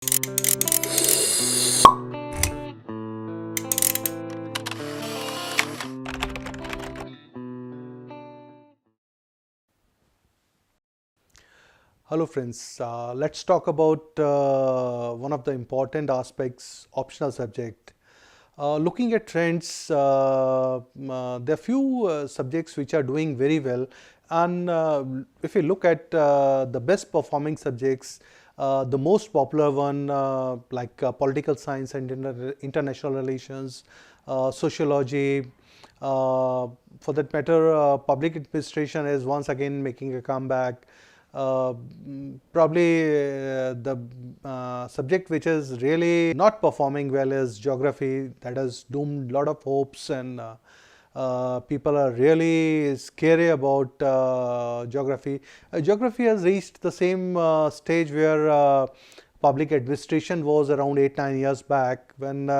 Hello friends, let's talk about one of the important aspects, optional subject. Looking at trends, there are few subjects which are doing very well, and if you look at the best performing subjects, the most popular one like political science and international relations, sociology, for that matter, public administration is once again making a comeback. Probably the subject which is really not performing well is geography. That has doomed a lot of hopes, and people are really scary about geography. Geography has reached the same stage where public administration was around 8-9 years back, when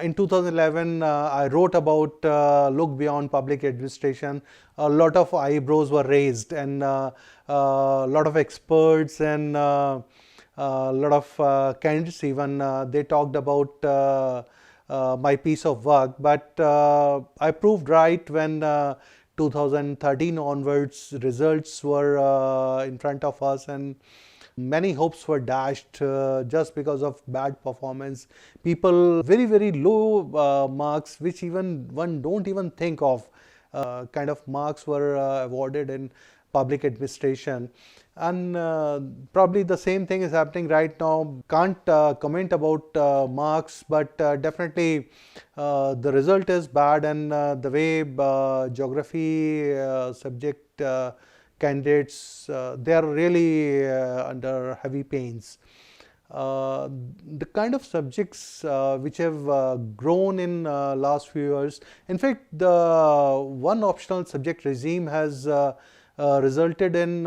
in 2011, I wrote about look beyond public administration. A lot of eyebrows were raised, and a lot of experts and a lot of candidates even they talked about my piece of work. But I proved right when 2013 onwards results were in front of us, and many hopes were dashed just because of bad performance. People very low marks, which even one don't even think of, kind of marks were awarded in public administration. And probably the same thing is happening right now. Can't comment about marks, but definitely the result is bad, and the way geography subject candidates, they are really under heavy pains. The kind of subjects which have grown in last few years. In fact, the one optional subject regime has resulted in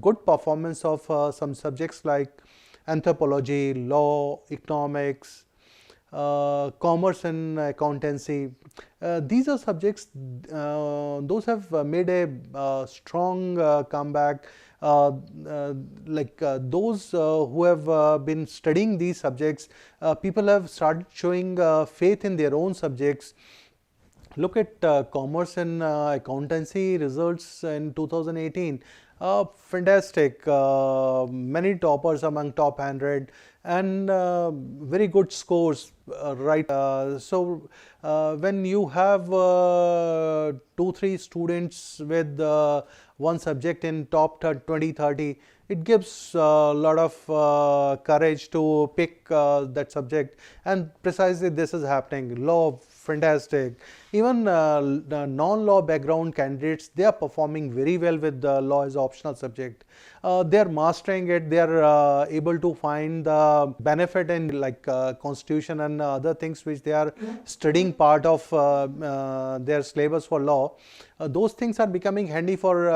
good performance of some subjects like anthropology, law, economics, commerce and accountancy. These are subjects, those have made a strong comeback. Those who have been studying these subjects, people have started showing faith in their own subjects. Look at commerce and accountancy results in 2018. Fantastic. Many toppers among top 100, and very good scores, right? When you have 2-3 students with one subject in top 20-30, it gives a lot of courage to pick that subject, and precisely this is happening. Law, fantastic. Even the non-law background candidates, they are performing very well with the law as optional subject. They are mastering it. They are able to find the benefit in like constitution and other things which they are studying part of their syllabus for law. Those things are becoming handy for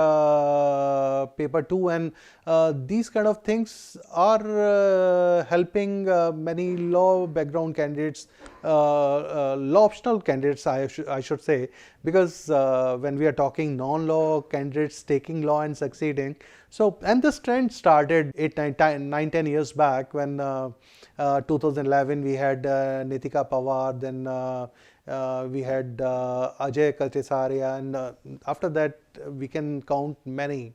paper 2, and these kind of things are helping many law background candidates, law optional candidates I should say, because when we are talking non-law candidates taking law and succeeding. So, and this trend started 9-10 years back when 2011 we had Nitika Pawar, then we had Ajay Kaltesaria, and after that we can count many.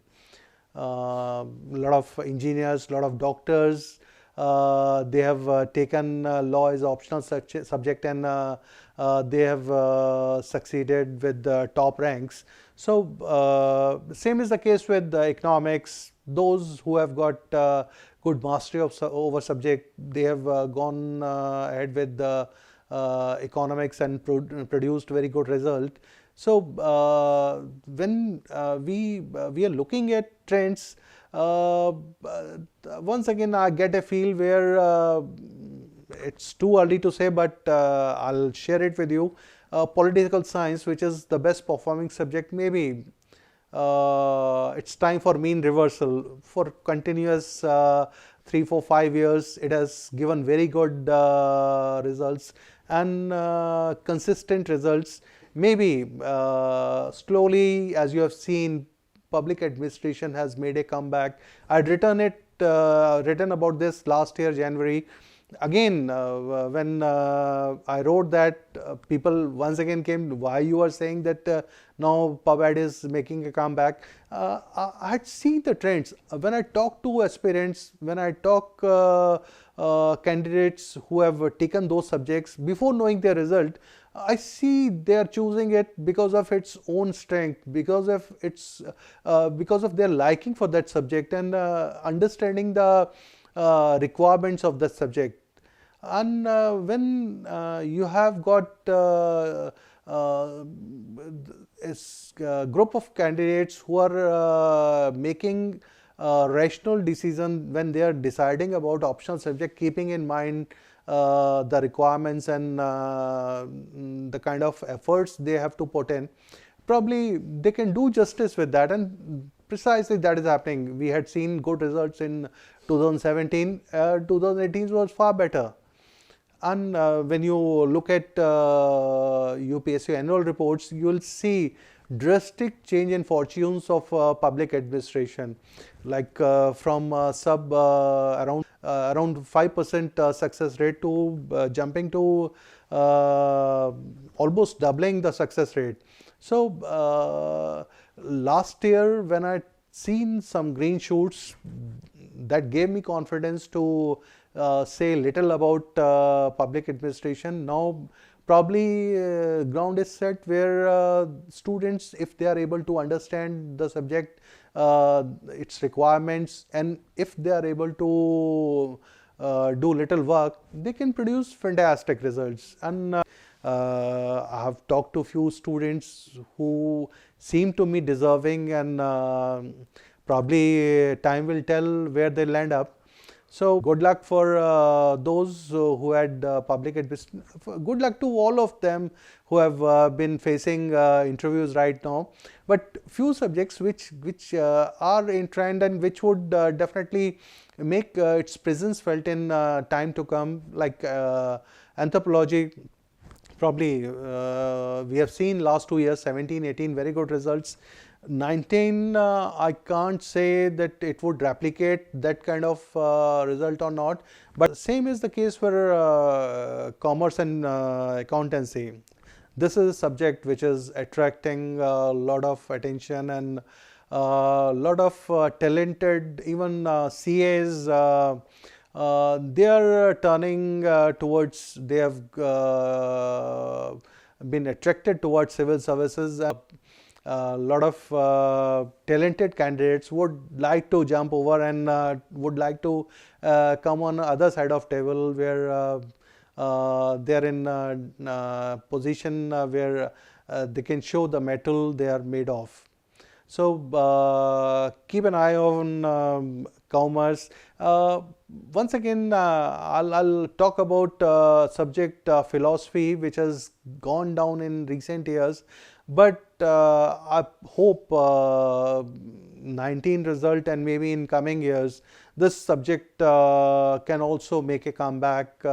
Lot of engineers, lot of doctors, they have taken law as optional subject, and they have succeeded with the top ranks. So same is the case with economics. Those who have got good mastery of over subject, they have gone ahead with the economics and produced very good result. So when we are looking at trends, once again I get a feel where it's too early to say, but I'll share it with you. Political science, which is the best performing subject, maybe it's time for mean reversal. For continuous 3, 4, 5 years, it has given very good results and consistent results. Maybe slowly, as you have seen, public administration has made a comeback. I'd written it written about this last year, January. Again, when I wrote that, people once again came, why you are saying that now PubAd is making a comeback. I had seen the trends. When I talk to aspirants, when I talk candidates who have taken those subjects before knowing their result, I see they are choosing it because of its own strength, because of their liking for that subject and understanding the requirements of the subject. And when you have got a group of candidates who are making rational decision when they are deciding about optional subject, keeping in mind the requirements and the kind of efforts they have to put in, probably they can do justice with that, and precisely that is happening. We had seen good results in 2017, 2018 was far better. And when you look at UPSC annual reports, you will see drastic change in fortunes of public administration, like from around 5% success rate to jumping to almost doubling the success rate. So last year when I seen some green shoots, that gave me confidence to say little about public administration. Now probably ground is set where students, if they are able to understand the subject, its requirements, and if they are able to do little work, they can produce fantastic results. And I have talked to few students who seem to me deserving, and probably time will tell where they land up. So good luck for those who had public administration. Good luck to all of them who have been facing interviews right now. But few subjects which are in trend and which would definitely make its presence felt in time to come, like anthropology. Probably we have seen last 2 years, 17, 18 very good results. 19, I can't say that it would replicate that kind of result or not, but same is the case for commerce and accountancy. This is a subject which is attracting a lot of attention, and a lot of talented, even CAs, they are turning towards, they have been attracted towards civil services. A lot of talented candidates would like to jump over and would like to come on the other side of table, where they are in a position where they can show the metal they are made of. So keep an eye on commerce. Once again, I'll talk about subject philosophy, which has gone down in recent years. But I hope 19 result, and maybe in coming years, this subject can also make a comeback.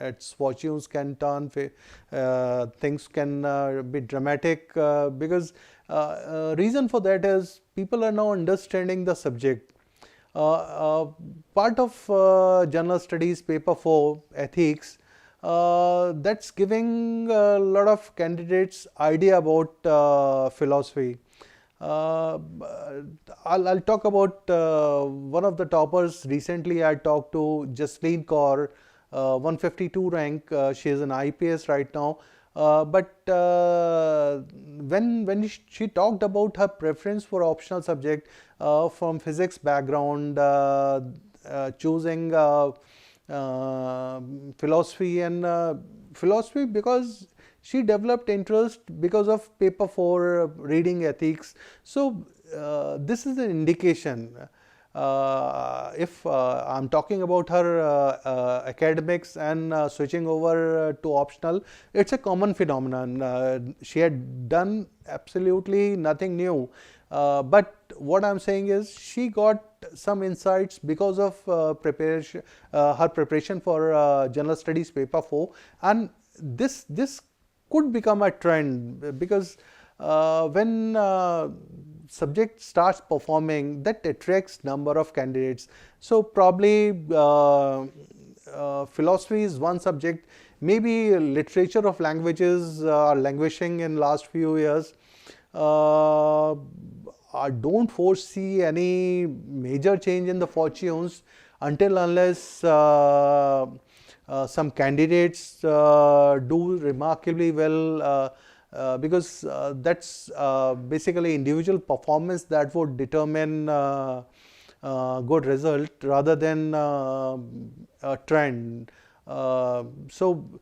Its fortunes can turn, things can be dramatic, because reason for that is people are now understanding the subject. Part of general studies paper 4 ethics, that's giving a lot of candidates idea about philosophy. I'll talk about one of the toppers. Recently I talked to Jasleen Kaur, 152 rank. She is an IPS right now. But when she talked about her preference for optional subject, from physics background, choosing philosophy, and philosophy because she developed interest because of paper 4 reading ethics. So this is an indication. If I'm talking about her academics and switching over to optional, it's a common phenomenon. She had done absolutely nothing new. But what I'm saying is she got some insights because of her preparation for general studies paper 4, and this could become a trend, because when subject starts performing, that attracts number of candidates. So probably philosophy is one subject, maybe literature of languages are languishing in last few years. I don't foresee any major change in the fortunes until unless some candidates do remarkably well, because that's basically individual performance that would determine good result rather than a trend. And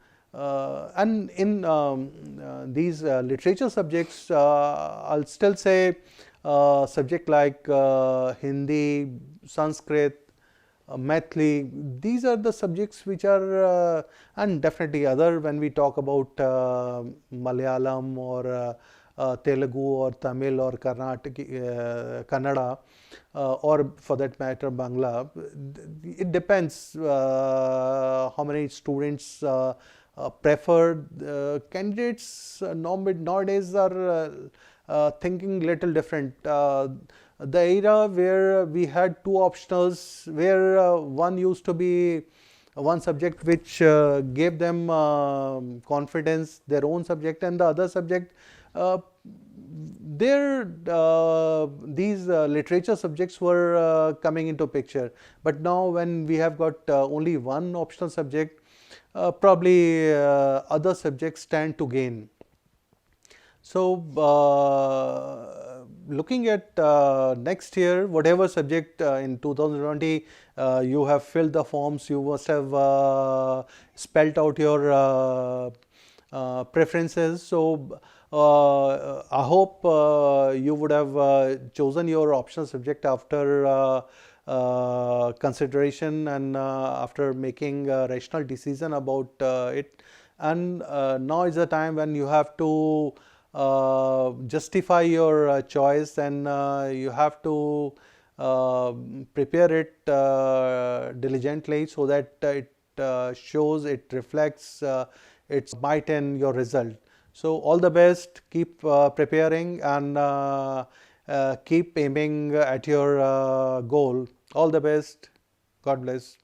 in these literature subjects, I'll still say subject like Hindi, Sanskrit, Mathli, these are the subjects which are, and definitely other when we talk about Malayalam or Telugu or Tamil or Kannada, or for that matter Bangla. It depends how many students prefer. Candidates nowadays are thinking little different. The era where we had two optionals, where one used to be one subject which gave them confidence, their own subject, and the other subject, these literature subjects were coming into picture. But now when we have got only one optional subject, probably other subjects stand to gain. So looking at next year, whatever subject in 2020 you have filled the forms, you must have spelled out your preferences. So I hope you would have chosen your optional subject after consideration and after making a rational decision about it. And now is the time when you have to justify your choice, and you have to prepare it diligently so that it shows, it reflects its might in your result. So all the best, keep preparing, and keep aiming at your goal. All the best. God bless.